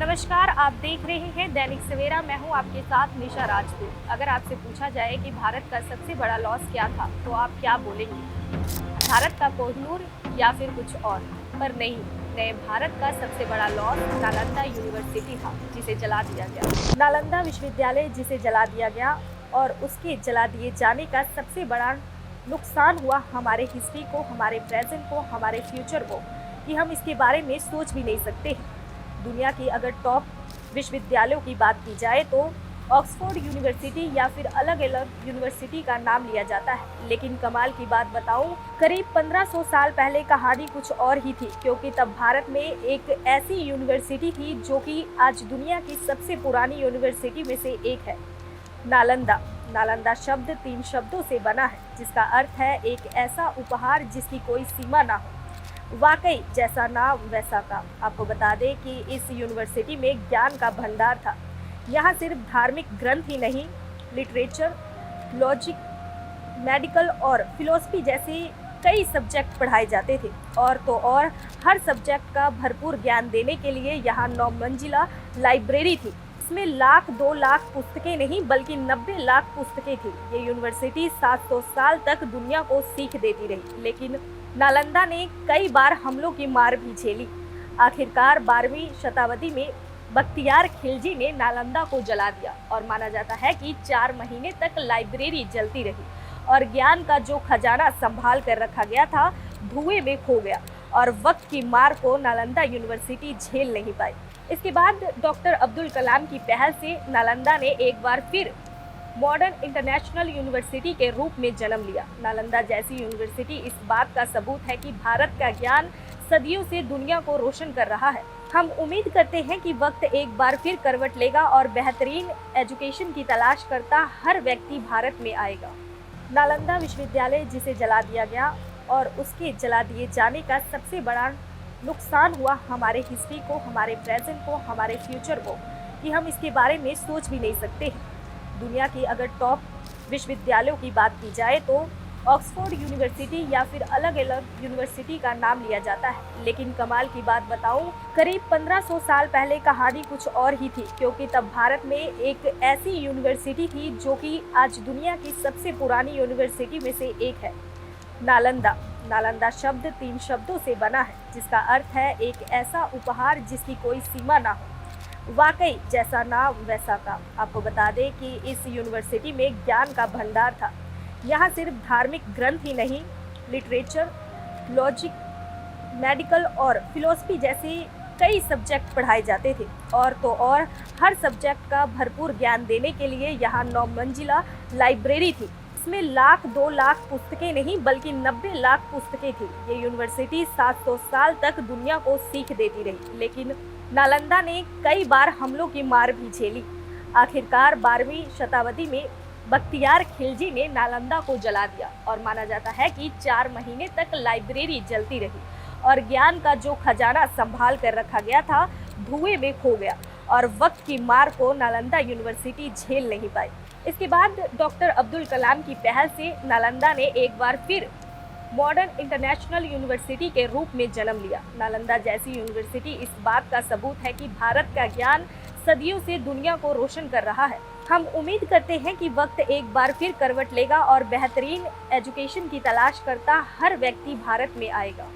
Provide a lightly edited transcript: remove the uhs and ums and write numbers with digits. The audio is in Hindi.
नमस्कार, आप देख रहे हैं दैनिक सवेरा। मैं हूं आपके साथ निशा राजपूत। अगर आपसे पूछा जाए कि भारत का सबसे बड़ा लॉस क्या था, तो आप क्या बोलेंगे? भारत का कोहिनूर या फिर कुछ और? पर नहीं, नए भारत का सबसे बड़ा लॉस नालंदा यूनिवर्सिटी था, जिसे जला दिया गया। नालंदा विश्वविद्यालय जिसे जला दिया गया, और उसके जला दिए जाने का सबसे बड़ा नुकसान हुआ हमारे हिस्ट्री को, हमारे प्रेजेंट को, हमारे फ्यूचर को, कि हम इसके बारे में सोच भी नहीं सकते हैं। दुनिया की अगर टॉप विश्वविद्यालयों की बात की जाए तो ऑक्सफोर्ड यूनिवर्सिटी या फिर अलग अलग यूनिवर्सिटी का नाम लिया जाता है। लेकिन कमाल की बात बताऊं, करीब 1500 साल पहले कहानी कुछ और ही थी, क्योंकि तब भारत में एक ऐसी यूनिवर्सिटी थी जो कि आज दुनिया की सबसे पुरानी यूनिवर्सिटी में से एक है, नालंदा। नालंदा शब्द 3 शब्दों से बना है, जिसका अर्थ है एक ऐसा उपहार जिसकी कोई सीमा ना हो। वाकई जैसा नाम वैसा काम। आपको बता दें कि इस यूनिवर्सिटी में ज्ञान का भंडार था। यहाँ सिर्फ धार्मिक ग्रंथ ही नहीं, लिटरेचर, लॉजिक, मेडिकल और फिलोसफी जैसे कई सब्जेक्ट पढ़ाए जाते थे। और तो और हर सब्जेक्ट का भरपूर ज्ञान देने के लिए यहाँ 9 मंजिला लाइब्रेरी थी। इसमें लाख 2 लाख पुस्तकें नहीं बल्कि 90 लाख पुस्तकें थी। ये यूनिवर्सिटी 700 साल तक दुनिया को सीख देती रही, लेकिन नालंदा ने कई बार हमलों की मार भी झेली। आखिरकार 12वीं शताब्दी में बख्तियार खिलजी ने नालंदा को जला दिया, और माना जाता है कि 4 महीने तक लाइब्रेरी जलती रही और ज्ञान का जो खजाना संभाल कर रखा गया था धुएं में खो गया, और वक्त की मार को नालंदा यूनिवर्सिटी झेल नहीं पाई। इसके बाद डॉक्टर अब्दुल कलाम की पहल से नालंदा ने एक बार फिर मॉडर्न इंटरनेशनल यूनिवर्सिटी के रूप में जन्म लिया। नालंदा जैसी यूनिवर्सिटी इस बात का सबूत है कि भारत का ज्ञान सदियों से दुनिया को रोशन कर रहा है। हम उम्मीद करते हैं कि वक्त एक बार फिर करवट लेगा और बेहतरीन एजुकेशन की तलाश करता हर व्यक्ति भारत में आएगा। नालंदा विश्वविद्यालय जिसे जला दिया गया, और उसके जला दिए जाने का सबसे बड़ा नुकसान हुआ हमारे हिस्ट्री को, हमारे प्रेजेंट को, हमारे फ्यूचर को, कि हम इसके बारे में सोच भी नहीं सकते हैं। दुनिया की अगर टॉप विश्वविद्यालयों की बात की जाए तो ऑक्सफोर्ड यूनिवर्सिटी या फिर अलग अलग यूनिवर्सिटी का नाम लिया जाता है। लेकिन कमाल की बात बताऊं, करीब 1500 साल पहले कहानी कुछ और ही थी, क्योंकि तब भारत में एक ऐसी यूनिवर्सिटी थी जो कि आज दुनिया की सबसे पुरानी यूनिवर्सिटी में से एक है, नालंदा। नालंदा शब्द 3 शब्दों से बना है, जिसका अर्थ है एक ऐसा उपहार जिसकी कोई सीमा ना हो। वाकई जैसा नाम वैसा काम। आपको बता दें कि इस यूनिवर्सिटी में ज्ञान का भंडार था। यहाँ सिर्फ धार्मिक ग्रंथ ही नहीं, लिटरेचर, लॉजिक, मेडिकल और फिलोसफी जैसे कई सब्जेक्ट पढ़ाए जाते थे। और तो और हर सब्जेक्ट का भरपूर ज्ञान देने के लिए यहाँ 9 मंजिला लाइब्रेरी थी। इसमें लाख 2 लाख पुस्तकें नहीं बल्कि 90 लाख पुस्तकें थी। ये यूनिवर्सिटी 700 साल तक दुनिया को सीख देती रही, लेकिन नालंदा ने कई बार हमलों की मार भी झेली। आखिरकार 12वीं शताब्दी में बख्तियार खिलजी ने नालंदा को जला दिया, और माना जाता है कि 4 महीने तक लाइब्रेरी जलती रही और ज्ञान का जो खजाना संभाल कर रखा गया था धुएं में खो गया, और वक्त की मार को नालंदा यूनिवर्सिटी झेल नहीं पाई। इसके बाद डॉक्टर अब्दुल कलाम की पहल से नालंदा ने एक बार फिर मॉडर्न इंटरनेशनल यूनिवर्सिटी के रूप में जन्म लिया। नालंदा जैसी यूनिवर्सिटी इस बात का सबूत है कि भारत का ज्ञान सदियों से दुनिया को रोशन कर रहा है। हम उम्मीद करते हैं कि वक्त एक बार फिर करवट लेगा और बेहतरीन एजुकेशन की तलाश करता हर व्यक्ति भारत में आएगा।